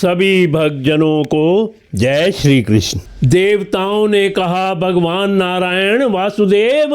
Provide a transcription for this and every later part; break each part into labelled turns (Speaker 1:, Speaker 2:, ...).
Speaker 1: सभी भक्तजनों को जय श्री कृष्ण। देवताओं ने कहा, भगवान नारायण वासुदेव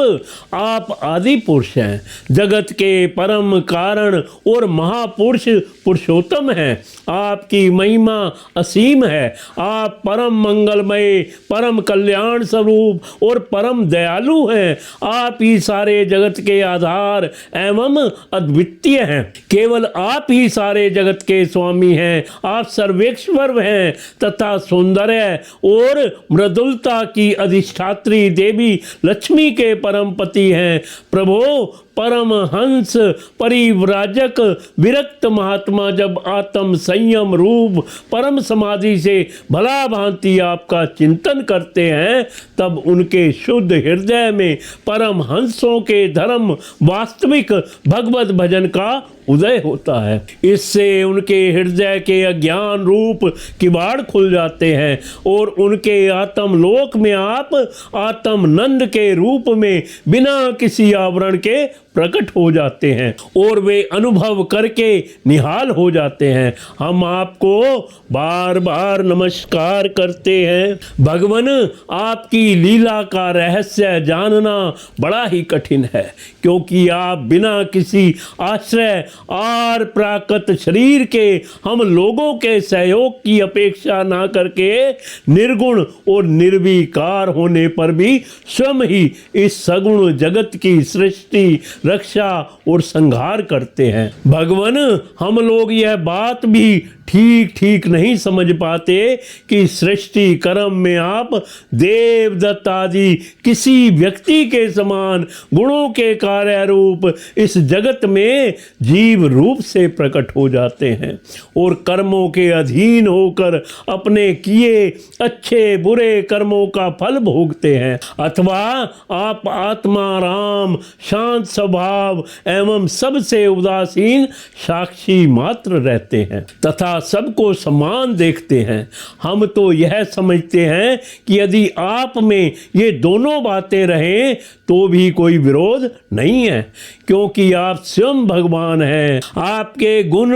Speaker 1: आप आदि पुरुष हैं, जगत के परम कारण और महापुरुष पुरुषोत्तम हैं। आपकी महिमा असीम है। आप परम मंगलमय, परम कल्याण स्वरूप और परम दयालु हैं। आप ही सारे जगत के आधार एवं अद्वितीय हैं। केवल आप ही सारे जगत के स्वामी हैं। आप सर्वेश्वर हैं तथा सौंदर्य और मृदुलता की अधिष्ठात्री देवी लक्ष्मी के परम पति हैं। प्रभो परम हंस परिव्राजक विरक्त महात्मा जब आत्म संयम रूप परम समाधि से भला भांति आपका चिंतन करते हैं, तब उनके शुद्ध हृदय में परम हंसों के धर्म वास्तविक भगवत भजन का उदय होता है। इससे उनके हृदय के अज्ञान रूप किवाड़ खुल जाते हैं और उनके आत्म लोक में आप आत्म नंद के रूप में बिना किसी आवरण के प्रकट हो जाते हैं और वे अनुभव करके निहाल हो जाते हैं। हम आपको बार बार नमस्कार करते हैं। भगवान, आपकी लीला का रहस्य जानना बड़ा ही कठिन है, क्योंकि आप बिना किसी आश्रय और प्राकृत शरीर के हम लोगों के सहयोग की अपेक्षा ना करके निर्गुण और निर्विकार होने पर भी स्वयं ही इस सगुण जगत की सृष्टि, रक्षा और संहार करते हैं। भगवान, हम लोग यह बात भी ठीक ठीक नहीं समझ पाते कि सृष्टि कर्म में आप देवदत्त आदि किसी व्यक्ति के समान गुणों के कार्य रूप इस जगत में जीव रूप से प्रकट हो जाते हैं और कर्मों के अधीन होकर अपने किए अच्छे बुरे कर्मों का फल भोगते हैं, अथवा आप आत्मा राम, शांत स्वभाव एवं सबसे उदासीन साक्षी मात्र रहते हैं तथा सबको समान देखते हैं। हम तो यह समझते हैं कि यदि आप में ये दोनों बातें रहें तो भी कोई विरोध नहीं है, क्योंकि आप स्वयं भगवान हैं। आपके गुण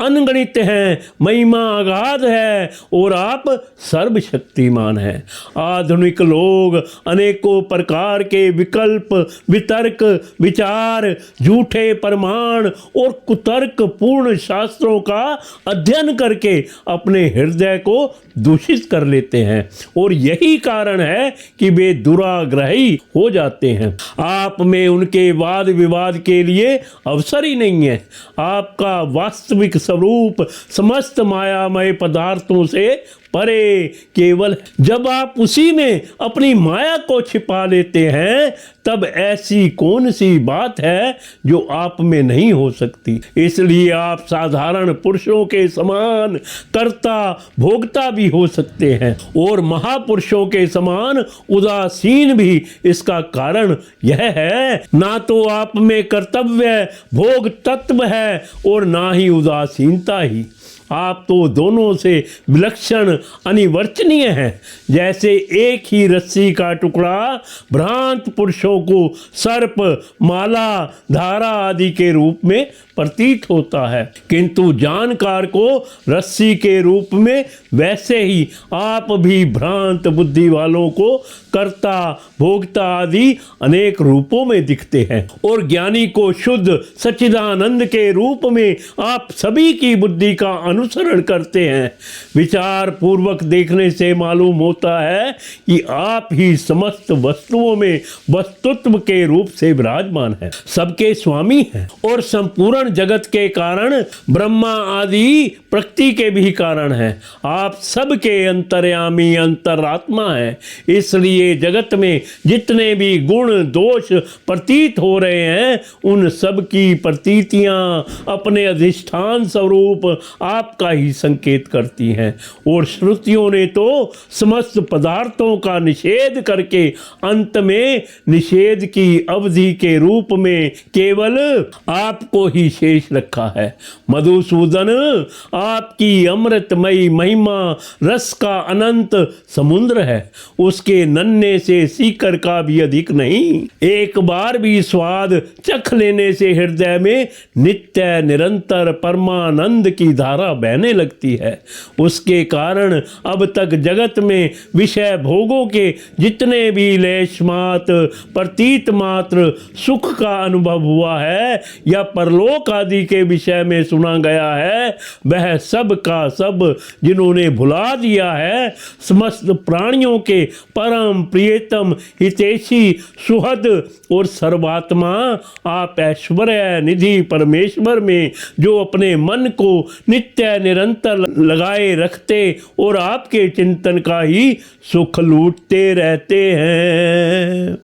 Speaker 1: अनगणित हैं, महिमा अगाध है और आप सर्वशक्तिमान हैं। आधुनिक लोग अनेकों प्रकार के विकल्प, वितर्क, विचार, झूठे प्रमाण और कुतर्क पूर्ण शास्त्रों का अध्ययन करके अपने हृदय को दूषित कर लेते हैं और यही कारण है कि वे दुराग्रही हो जाते हैं। आप में उनके वाद विवाद के लिए अवसर ही नहीं है। आपका वास्तविक स्वरूप समस्त मायामय पदार्थों से परे केवल जब आप उसी में अपनी माया को छिपा लेते हैं, तब ऐसी कौन सी बात है जो आप में नहीं हो सकती। इसलिए आप साधारण पुरुषों के समान कर्ता भोक्ता भी हो सकते हैं और महापुरुषों के समान उदासीन भी। इसका कारण यह है, ना तो आप में कर्तव्य भोग तत्व है और ना ही उदासीनता ही। आप तो दोनों से विलक्षण अनिवर्चनीय हैं। जैसे एक ही रस्सी का टुकड़ा भ्रांत पुरुषों को सर्प, माला, धारा आदि के रूप में प्रतीत होता है, किंतु जानकार को रस्सी के रूप में, वैसे ही आप भी भ्रांत बुद्धि वालों को कर्ता भोक्ता आदि अनेक रूपों में दिखते हैं और ज्ञानी को शुद्ध सच्चिदानंद के रूप में आप सभी की बुद्धि का अनुसरण करते हैं। विचार पूर्वक देखने से मालूम होता है कि आप ही समस्त वस्तुओं में वस्तुत्व के रूप से विराजमान हैं, सबके स्वामी हैं और संपूर्ण जगत के कारण, ब्रह्मा आदि प्रकृति के भी कारण हैं। आप सबके अंतर्यामी अंतरात्मा हैं। इसलिए जगत में जितने भी गुण दोष प्रतीत हो रहे हैं, उन सब की प्रतीतियां अपने अधिष्ठान स्वरूप आपका ही संकेत करती हैं और श्रुतियों ने तो समस्त पदार्थों का निषेध करके अंत में निषेध की अवधि के रूप में केवल आपको ही विशेष रखा है। मधुसूदन, आपकी अमृतमयी महिमा रस का अनंत समुद्र है, उसके नन्हे से सीकर का भी अधिक नहीं। एक बार भी स्वाद चख लेने से हृदय में नित्य निरंतर परमानंद की धारा बहने लगती है। उसके कारण अब तक जगत में विषय भोगों के जितने भी लेश मात्र प्रतीत मात्र सुख का अनुभव हुआ है या परलोक आदि के विषय में सुना गया है, वह सब का सब जिन्होंने भुला दिया है, समस्त प्राणियों के परम प्रियतम हितैषी सुहद और सर्वात्मा आप ऐश्वर्य निधि परमेश्वर में जो अपने मन को नित्य निरंतर लगाए रखते और आपके चिंतन का ही सुख लूटते रहते हैं।